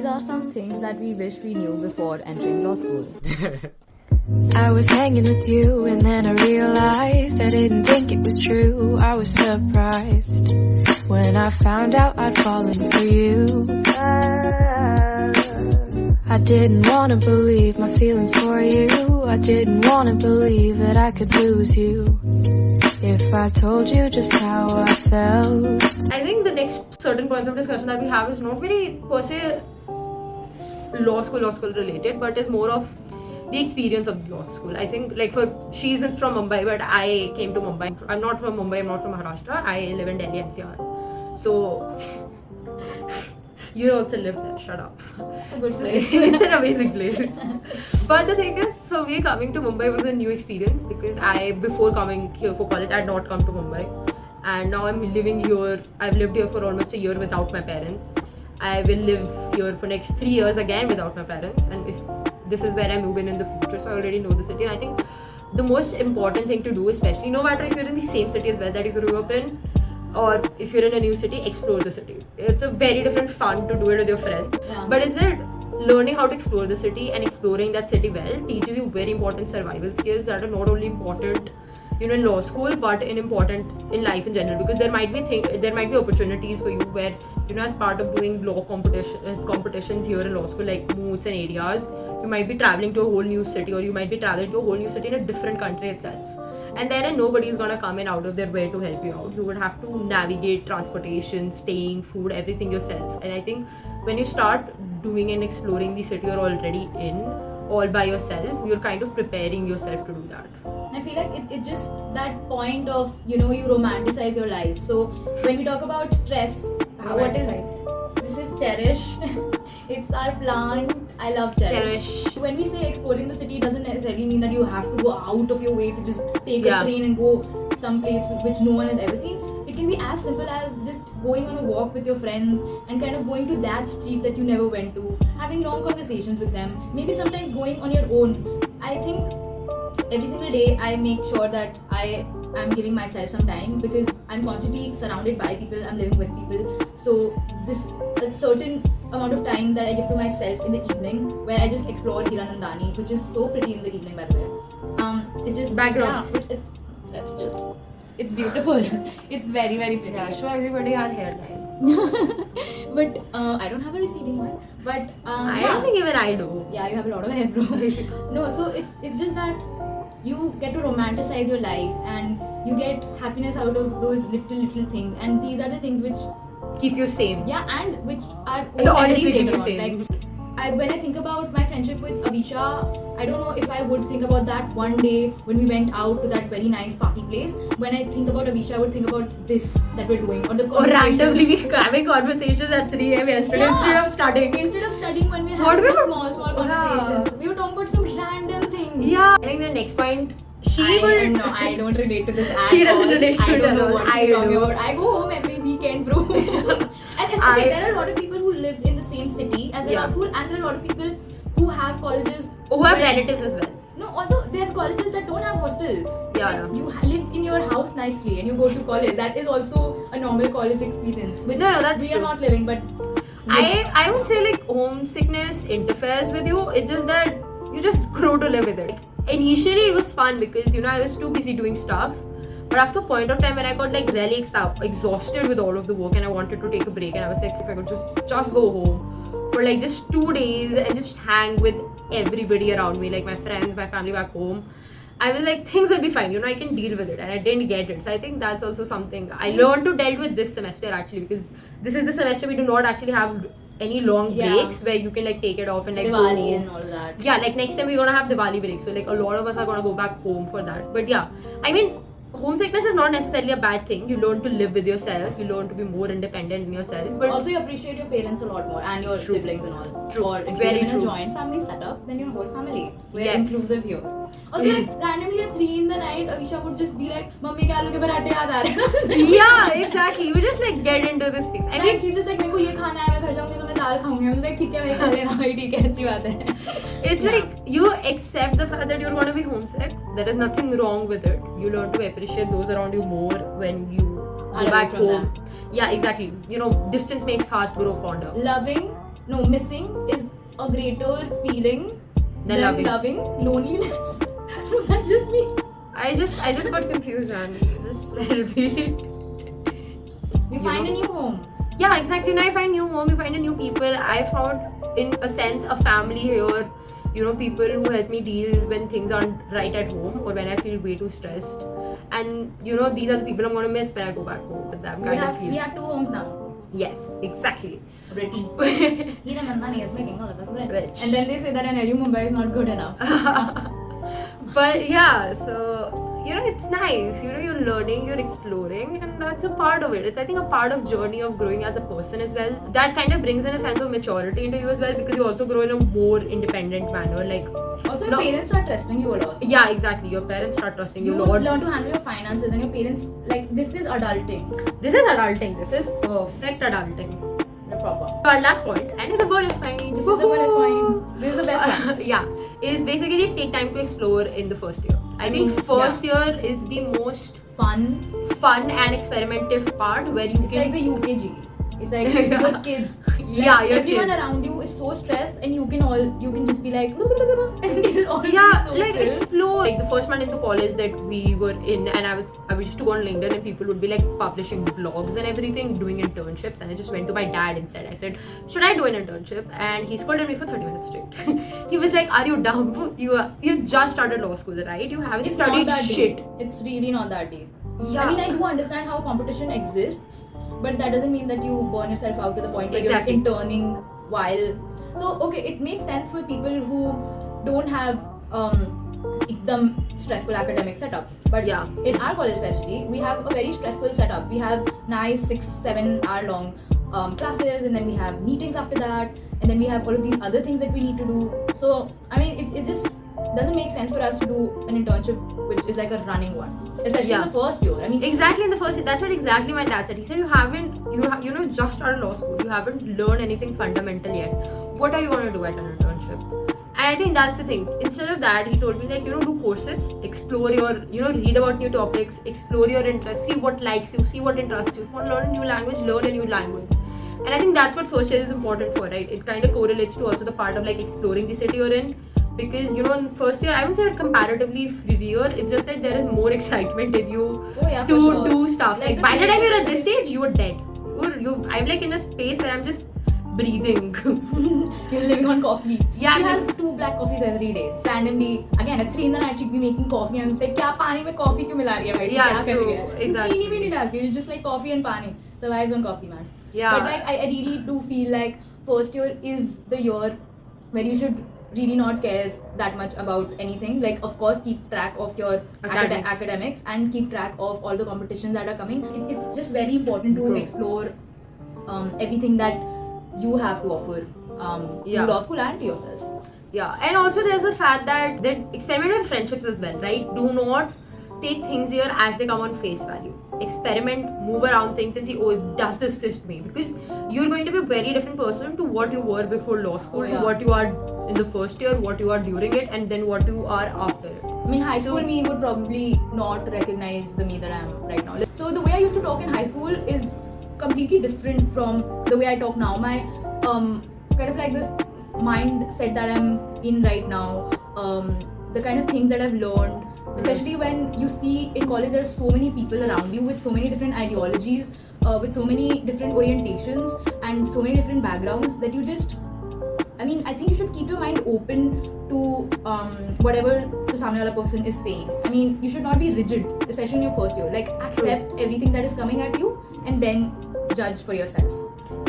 these are some things that we wish we knew before entering law school. I was hanging with you and then I realized I didn't think it was true. I was surprised when I found out I'd fallen for you. I didn't want to believe my feelings for you. I didn't want to believe that I could lose you if I told you just how I felt. I think the next certain points of discussion that we have is not very per se law school related, but is more of the experience of law school. I think like she's from Mumbai, but I came to Mumbai. I'm not from Mumbai, I'm not from Maharashtra. I live in Delhi NCR. So you also live there, shut up. It's a good place. It's an amazing place. But the thing is, so we coming to Mumbai was a new experience because before coming here for college, I had not come to Mumbai. And now I'm living here. I've lived here for almost a year without my parents. I will live here for next 3 years again without my parents. And if this is where I move in the future, so I already know the city. And I think the most important thing to do, especially no matter if you're in the same city as well that you grew up in, or if you're in a new city, explore the city. It's a very different fun to do it with your friends. Yeah. But is it learning how to explore the city and exploring that city well teaches you very important survival skills that are not only important, in law school, but important in life in general, because there might be opportunities for you where, as part of doing law competitions here in law school, like moots and areas, you might be traveling to a whole new city, or you might be traveling to a whole new city in a different country itself. And then nobody is gonna come in out of their way to help you out. You would have to navigate transportation, staying, food, everything yourself. And I think when you start doing and exploring the city you're already in, all by yourself, you're kind of preparing yourself to do that. I feel like it's just that point of, you romanticize your life. So when we talk about stress, this is Cherish. It's our plant. I love Cherish. When we say exploring the city, it doesn't necessarily mean that you have to go out of your way to just take a train and go someplace which no one has ever seen. It can be as simple as just going on a walk with your friends and kind of going to that street that you never went to, having long conversations with them, maybe sometimes going on your own. I think every single day I make sure that I am giving myself some time, because I'm constantly surrounded by people, I'm living with people. So this a certain amount of time that I give to myself in the evening, where I just explore Hiranandani, which is so pretty in the evening, by the way. It just background. It's beautiful. It's very, very pretty. Yeah, show everybody our hairline. But I don't have a receding one. But I don't think even I do. Yeah, you have a lot of hair, bro. No, so it's just that you get to romanticize your life and you get happiness out of those little things, and these are the things which keep you sane. Yeah, and which are honestly keep you sane. When I think about my friendship with Abhisha, I don't know if I would think about that one day when we went out to that very nice party place. When I think about Abhisha, I would think about this that we're doing, or the conversations. Or randomly having conversations at 3 a.m. yesterday instead of studying. Instead of studying, when we're having those small conversations, we were talking about some random things. Yeah. I think the next point, I don't relate to this at all. She doesn't relate to it. I don't know what she's talking about. I go home every weekend, bro. And especially there are a lot of people who live in the same city as their school, and there are a lot of people who have colleges who have relatives as well. No, also there are colleges that don't have hostels. Yeah. You live in your house nicely and you go to college. That is also a normal college experience. No, that's we true. are not living, but I would say like homesickness interferes with you. It's just that you just grow to live with it. Initially it was fun because I was too busy doing stuff. But after a point of time when I got like really exhausted with all of the work and I wanted to take a break, and I was like, if I could just go home for like just 2 days and just hang with everybody around me, like my friends, my family back home, I was like, things will be fine, I can deal with it, and I didn't get it. So I think that's also something I learned to deal with this semester actually, because this is the semester we do not actually have any long breaks where you can like take it off and like Diwali and all that. Yeah, like next time we're gonna have Diwali break, so like a lot of us are gonna go back home for that. But yeah, I mean, homesickness is not necessarily a bad thing. You learn to live with yourself, you learn to be more independent in yourself, but also you appreciate your parents a lot more and your siblings and all. True. Or if you live in a joint family setup, then your whole family. We're inclusive here. Also, like randomly at 3 in the night, Avisha would just be like, "Mummy, ke aloo ke parathe yaad aa rahe hain." Yeah, exactly. You just like get into this thing. I mean, she's just like, "Meko ye khana hai, main ghar jaungi to main dal khaungi." I was like, "ठीक है भाई, खा लेना भाई, ठीक है, अच्छी बात है." It's like you accept the fact that you're going to be homesick. There is nothing wrong with it. You learn to appreciate those around you more when you go back home. Yeah, exactly. Distance makes heart grow fonder. Loving no, missing is a greater feeling than loving loneliness. No, that's just me. I just got confused, man. Just let it be. You find a new home. Yeah, exactly. Now you find new home, you find a new people. I found, in a sense, a family here. You know, people who help me deal when things aren't right at home or when I feel way too stressed. And you know, these are the people I'm gonna miss when I go back home. But that kind of feel. We have 2 homes now. Yes, exactly. Rich. Even Nandani is making all of us rich. And then they say that NLU Mumbai is not good enough. But yeah, so you know, it's nice. You know, you're learning, you're exploring, and that's a part of it. It's, I think, a part of journey of growing as a person as well. That kind of brings in a sense of maturity into you as well, because you also grow in a more independent manner. Like, also, your parents start trusting you a lot. Yeah, exactly. Your parents start trusting you a lot. You learn to handle your finances, and your parents, like, this is adulting. This is adulting. This is perfect adulting. No problem. So our last point, and it's a bonus point. This is the bonus point. This is the best one. Yeah, is basically take time to explore in the first year. I think first year is the most fun and experimentative part, where you it's can. It's like the UKG. It's like your kids. Yeah, like your everyone kids. around you is so stressed, and you can just be like, and it'll all Yeah, be so like chill. explore. Like the first month into college that we were in, and I used to go on LinkedIn, and people would be like publishing vlogs and everything, doing internships, and I just went to my dad and said, should I do an internship? And he scolded me for 30 minutes straight. He was like, are you dumb? You just started law school, right? You haven't It's studied not that shit. deep. It's really not that deep. Yeah. I mean, I do understand how competition exists, but that doesn't mean that you burn yourself out to the point where Exactly. you're interning while. So, okay, it makes sense for people who don't have ekdam stressful academic setups. But Yeah. in our college especially, we have a very stressful setup. We have nice 6-7 hour long classes, and then we have meetings after that, and then we have all of these other things that we need to do. So, I mean, it just doesn't make sense for us to do an internship which is like a running one, especially in the first year. I mean, Exactly in the first year. That's what exactly my dad said. He said, you know, just started law school. You haven't learned anything fundamental yet. What are you going to do at an internship? And I think that's the thing. Instead of that, he told me, like, you know, do courses, explore your, you know, read about new topics, explore your interests, see what likes you, see what interests you. If you want to learn a new language, learn a new language. And I think that's what first year is important for, right? It kind of correlates to also the part of like exploring the city you're in. Because, you know, in first year, I wouldn't say comparatively freer. It's just that there is more excitement in you to do stuff. Like by the time you're at this stage, you are dead. I'm like in a space where I'm just breathing. You're living on coffee. Yeah, she has 2 black coffees every day. Randomly, again at 3 in the night, she'd be making coffee. I'm just like, क्या पानी में coffee क्यों मिला रही है भाई? Yeah, क्या कर रही है? exactly. चीनी भी नहीं डालती. It's just like coffee and pani. Survives on coffee, man. Yeah. But like, I really do feel like first year is the year where you should really not care that much about anything. Like, of course, keep track of your academics and keep track of all the competitions that are coming. It's just very important to explore everything that you have to offer to law school and to yourself. Yeah, and also there's the fact that experiment with friendships as well, right? Do not take things here as they come on face value. Experiment, move around things and see, oh, does this fit me? Because you're going to be a very different person to what you were before law school, to what you are in the first year, what you are during it, and then what you are after it. I mean, high school me would probably not recognize the me that I am right now. So the way I used to talk in high school is completely different from the way I talk now. My kind of like this mindset that I'm in right now, the kind of things that I've learned, especially when you see in college there are so many people around you with so many different ideologies, with so many different orientations and so many different backgrounds, that you just, I mean, I think you should keep your mind open to whatever the samne wala person is saying. I mean, you should not be rigid, especially in your first year. Like, accept everything that is coming at you and then judge for yourself.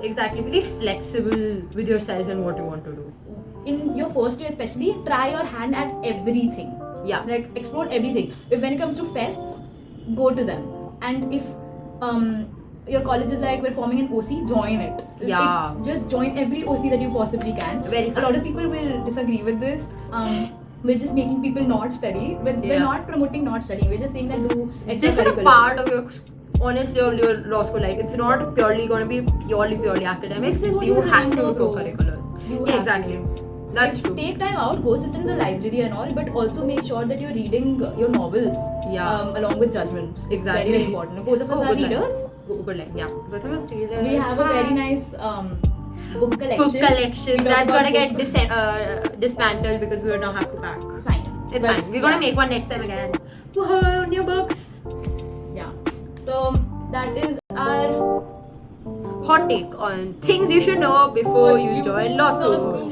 Exactly, be flexible with yourself and what you want to do. In your first year especially, try your hand at everything. Yeah. Like, explore everything. When it comes to fests, go to them. And if your college is like, we're forming an OC, join it. Yeah. Just join every OC that you possibly can. Very fun. A lot of people will disagree with this. We're just making people not study. We're not promoting not studying. We're just saying that do extracurriculars. This is a part of your, honestly, of your law school life. It's not purely going to be purely academics. This is what you you have to remember, do bro. co-curriculars. You Yeah, have exactly. to. That's true. Take time out, go sit in the library and all, but also make sure that you're reading your novels along with judgments. It's Exactly. very, very important. Both of us are good readers. Good line. Yeah. Both of us readers. We have a very nice book collection. Book collection. We talk That's about gonna get book- dismantled because we now have to pack. Fine. It's But, fine. We're gonna yeah. make one next time again. Woohoo! New books. Yeah. So that is our Hot take on things you should know before you join law school.